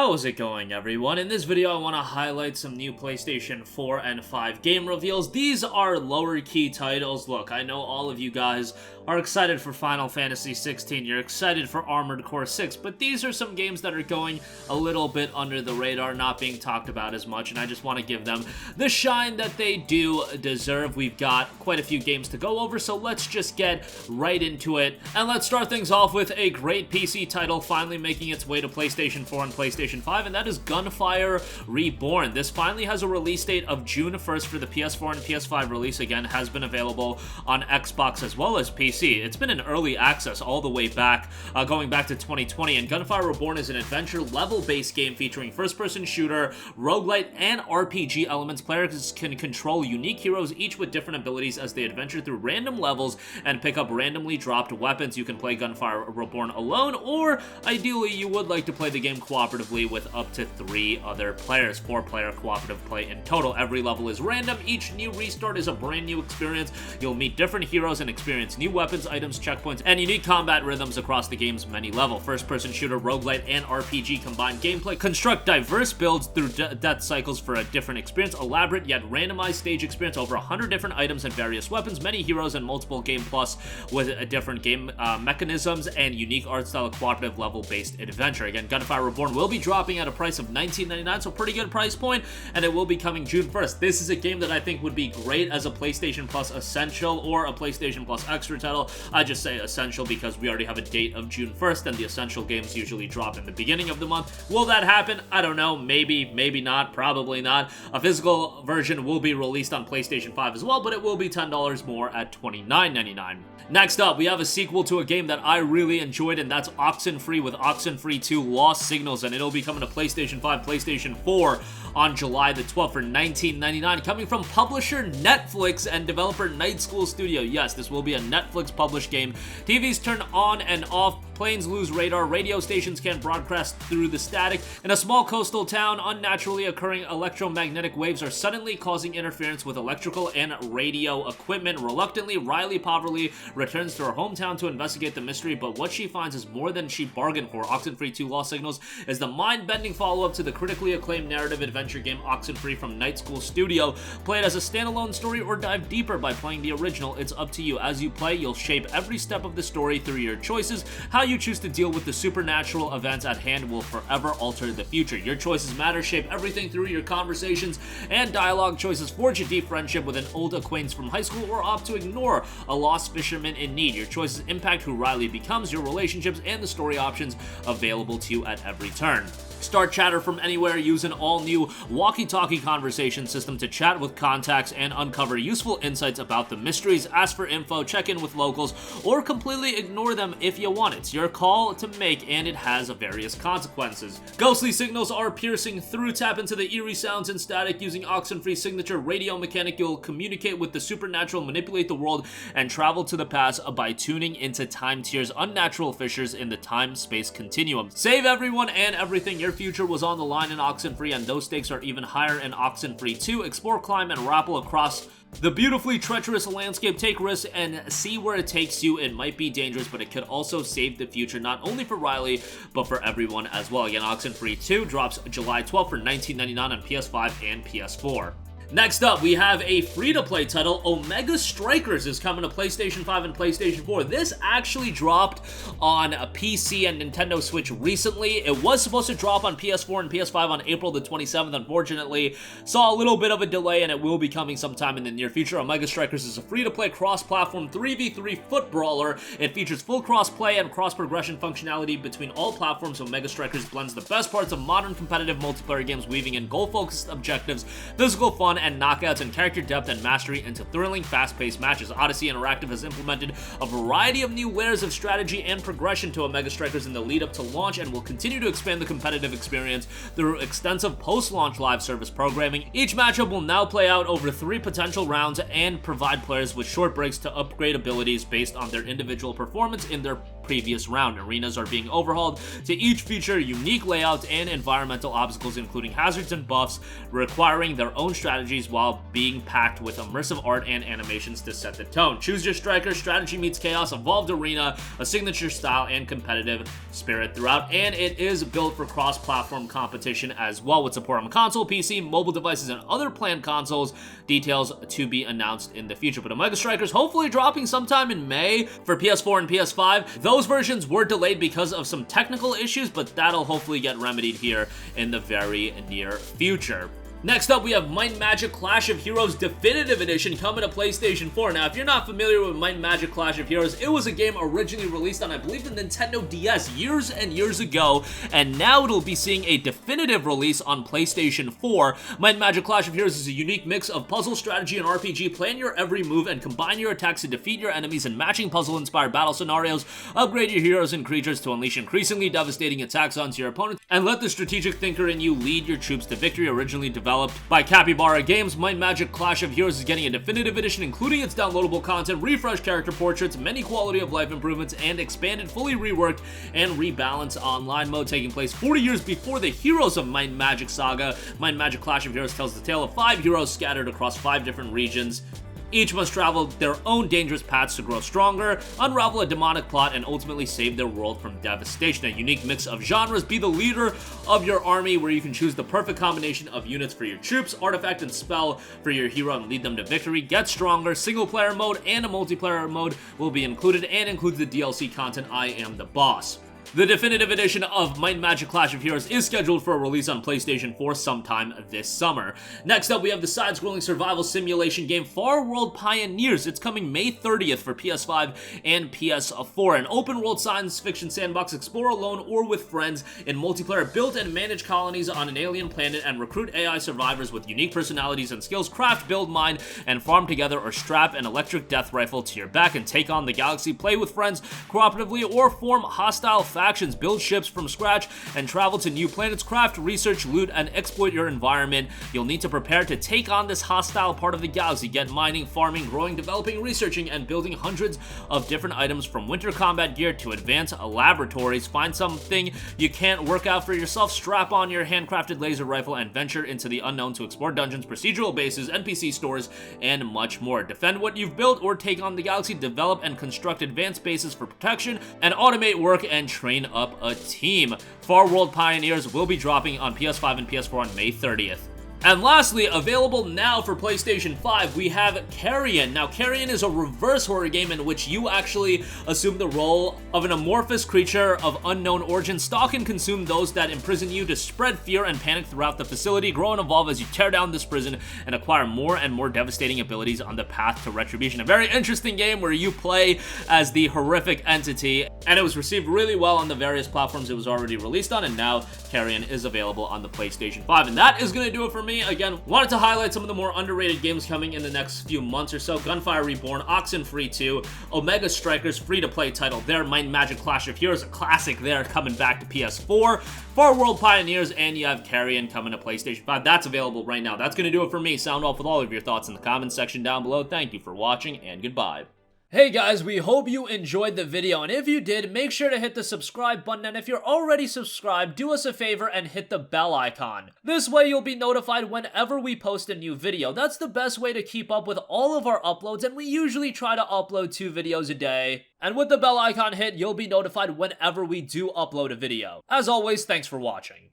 How's it going, everyone? In this video, I want to highlight some new PlayStation 4 and 5 game reveals. These are lower-key titles. Look, I know all of you guys are excited for Final Fantasy 16. You're excited for Armored Core 6, but these are some games that are going a little bit under the radar, not being talked about as much, and I just want to give them the shine that they do deserve. We've got quite a few games to go over, so let's just get right into it. And let's start things off with a great PC title finally making its way to PlayStation 4 and PlayStation 5, and that is Gunfire Reborn. This finally has a release date of June 1st for the PS4 and PS5 release. Again, has been available on Xbox as well as PC. It's been in early access all the way back, going back to 2020, and Gunfire Reborn is an adventure level-based game featuring first-person shooter, roguelite, and RPG elements. Players can control unique heroes, each with different abilities as they adventure through random levels and pick up randomly dropped weapons. You can play Gunfire Reborn alone, or ideally you would like to play the game cooperatively with up to 3 other players. 4-player cooperative play in total. Every level is random. Each new restart is a brand new experience. You'll meet different heroes and experience new weapons, items, checkpoints, and unique combat rhythms across the game's many levels. First-person shooter, roguelite, and RPG combined gameplay. Construct diverse builds through death cycles for a different experience. Elaborate yet randomized stage experience. Over 100 different items and various weapons, many heroes, and multiple game plus with different game mechanisms and unique art style cooperative level-based adventure. Again, Gunfire Reborn will be dropping at a price of $19.99, so pretty good price point, and it will be coming June 1st. This is a game that I think would be great as a PlayStation Plus Essential or a PlayStation Plus Extra title. I just say Essential because we already have a date of June 1st, and the Essential games usually drop in the beginning of the month. Will that happen? I don't know. Maybe, maybe not. Probably not. A physical version will be released on PlayStation 5 as well, but it will be $10 more at $29.99. Next up, we have a sequel to a game that I really enjoyed, and that's OXENFREE with OXENFREE 2 Lost Signals, and it'll be coming to PlayStation 5, PlayStation 4 on July the 12th for $19.99, coming from publisher Netflix and developer Night School Studio. Yes, this will be a Netflix-published game. TVs turn on and off, planes lose radar, radio stations can't broadcast through the static. In a small coastal town, unnaturally occurring electromagnetic waves are suddenly causing interference with electrical and radio equipment. Reluctantly, Riley Poverly returns to her hometown to investigate the mystery, but what she finds is more than she bargained for. OXENFREE 2 Lost Signals is the mind-bending follow-up to the critically acclaimed narrative adventure game OXENFREE from Night School Studio. Play it as a standalone story or dive deeper by playing the original. It's up to you. As you play, you'll shape every step of the story through your choices. How you choose to deal with the supernatural events at hand will forever alter the future. Your choices matter. Shape everything through your conversations and dialogue choices. Forge a deep friendship with an old acquaintance from high school, or opt to ignore a lost fisherman in need. Your choices impact who Riley becomes, your relationships, and the story options available to you at every turn. Start chatter from anywhere. Use an all-new walkie-talkie conversation system to chat with contacts and uncover useful insights about the mysteries. Ask for info, check in with locals, or completely ignore them if you want. It's your call to make, and it has various consequences. Ghostly signals are piercing through. Tap into the eerie sounds and static. Using OXENFREE's signature radio mechanic, you'll communicate with the supernatural, manipulate the world, and travel to the past by tuning into time tears, unnatural fissures in the time-space continuum. Save everyone and everything. Your future was on the line in OXENFREE, and those stakes are even higher in OXENFREE 2. Explore, climb, and rappel across the beautifully treacherous landscape. Take risks and see where it takes you. It might be dangerous, but it could also save the future, not only for Riley, but for everyone as well. Again, OXENFREE 2 drops July 12th for $19.99 on PS5 and PS4. Next up, we have a free-to-play title. Omega Strikers is coming to PlayStation 5 and PlayStation 4. This actually dropped on a PC and Nintendo Switch recently. It was supposed to drop on PS4 and PS5 on April the 27th. Unfortunately, saw a little bit of a delay, and it will be coming sometime in the near future. Omega Strikers is a free-to-play cross-platform 3v3 foot brawler. It features full cross-play and cross-progression functionality between all platforms. Omega Strikers blends the best parts of modern competitive multiplayer games, weaving in goal-focused objectives, physical fun, and knockouts, and character depth and mastery into thrilling, fast-paced matches. Odyssey Interactive has implemented a variety of new layers of strategy and progression to Omega Strikers in the lead-up to launch, and will continue to expand the competitive experience through extensive post-launch live service programming. Each matchup will now play out over 3 potential rounds and provide players with short breaks to upgrade abilities based on their individual performance in their previous round. Arenas are being overhauled to each feature unique layouts and environmental obstacles, including hazards and buffs, requiring their own strategies while being packed with immersive art and animations to set the tone. Choose your striker, strategy meets chaos, evolved arena, a signature style and competitive spirit throughout, and it is built for cross-platform competition as well, with support on console, PC, mobile devices, and other planned consoles. Details to be announced in the future. But Omega Strikers hopefully dropping sometime in May for PS4 and PS5. Those versions were delayed because of some technical issues, but that'll hopefully get remedied here in the very near future. Next up, we have Might and Magic Clash of Heroes Definitive Edition coming to PlayStation 4. Now, if you're not familiar with Might and Magic Clash of Heroes, it was a game originally released on, I believe, the Nintendo DS years and years ago, and now it'll be seeing a definitive release on PlayStation 4. Might and Magic Clash of Heroes is a unique mix of puzzle, strategy, and RPG. Plan your every move and combine your attacks to defeat your enemies in matching puzzle-inspired battle scenarios. Upgrade your heroes and creatures to unleash increasingly devastating attacks onto your opponents, and let the strategic thinker in you lead your troops to victory. Originally developed by Capybara Games, Might and Magic Clash of Heroes is getting a definitive edition, including its downloadable content, refreshed character portraits, many quality of life improvements, and expanded, fully reworked, and rebalanced online mode taking place 40 years before the heroes of Might and Magic saga. Might and Magic Clash of Heroes tells the tale of 5 heroes scattered across 5 different regions. Each must travel their own dangerous paths to grow stronger, unravel a demonic plot, and ultimately save their world from devastation. A unique mix of genres. Be the leader of your army, where you can choose the perfect combination of units for your troops, artifact and spell for your hero, and lead them to victory. Get stronger. Single player mode and a multiplayer mode will be included, and includes the DLC content I Am the Boss. The definitive edition of Might and Magic Clash of Heroes is scheduled for a release on PlayStation 4 sometime this summer. Next up, we have the side-scrolling survival simulation game Farworld Pioneers. It's coming May 30th for PS5 and PS4. An open-world science fiction sandbox. Explore alone or with friends in multiplayer. Build and manage colonies on an alien planet and recruit AI survivors with unique personalities and skills. Craft, build, mine, and farm together, or strap an electric death rifle to your back and take on the galaxy. Play with friends cooperatively or form hostile factions. Build ships from scratch and travel to new planets. Craft, research, loot, and exploit your environment. You'll need to prepare to take on this hostile part of the galaxy. Get mining, farming, growing, developing, researching, and building hundreds of different items, from winter combat gear to advanced laboratories. Find something you can't work out for yourself. Strap on your handcrafted laser rifle and venture into the unknown to explore dungeons, procedural bases, NPC stores, and much more. Defend what you've built or take on the galaxy. Develop and construct advanced bases for protection, and automate work and train up a team. Farworld Pioneers will be dropping on PS5 and PS4 on May 30th. And lastly, available now for PlayStation 5, we have Carrion. Now, Carrion is a reverse horror game in which you actually assume the role of an amorphous creature of unknown origin. Stalk and consume those that imprison you to spread fear and panic throughout the facility. Grow and evolve as you tear down this prison and acquire more and more devastating abilities on the path to retribution. A very interesting game where you play as the horrific entity, and it was received really well on the various platforms it was already released on, and now Carrion is available on the PlayStation 5. And that is going to do it for me. Again, wanted to highlight some of the more underrated games coming in the next few months or so. Gunfire Reborn, OXENFREE 2, Omega Strikers free-to-play title there, Might and Magic Clash of Heroes, a classic there, coming back to PS4, Farworld Pioneers, and you have Carrion coming to PlayStation 5. That's available right now. That's going to do it for me. Sound off with all of your thoughts in the comments section down below. Thank you for watching, and goodbye. Hey guys, we hope you enjoyed the video, and if you did, make sure to hit the subscribe button, and if you're already subscribed, do us a favor and hit the bell icon. This way you'll be notified whenever we post a new video. That's the best way to keep up with all of our uploads, and we usually try to upload 2 videos a day. And with the bell icon hit, you'll be notified whenever we do upload a video. As always, thanks for watching.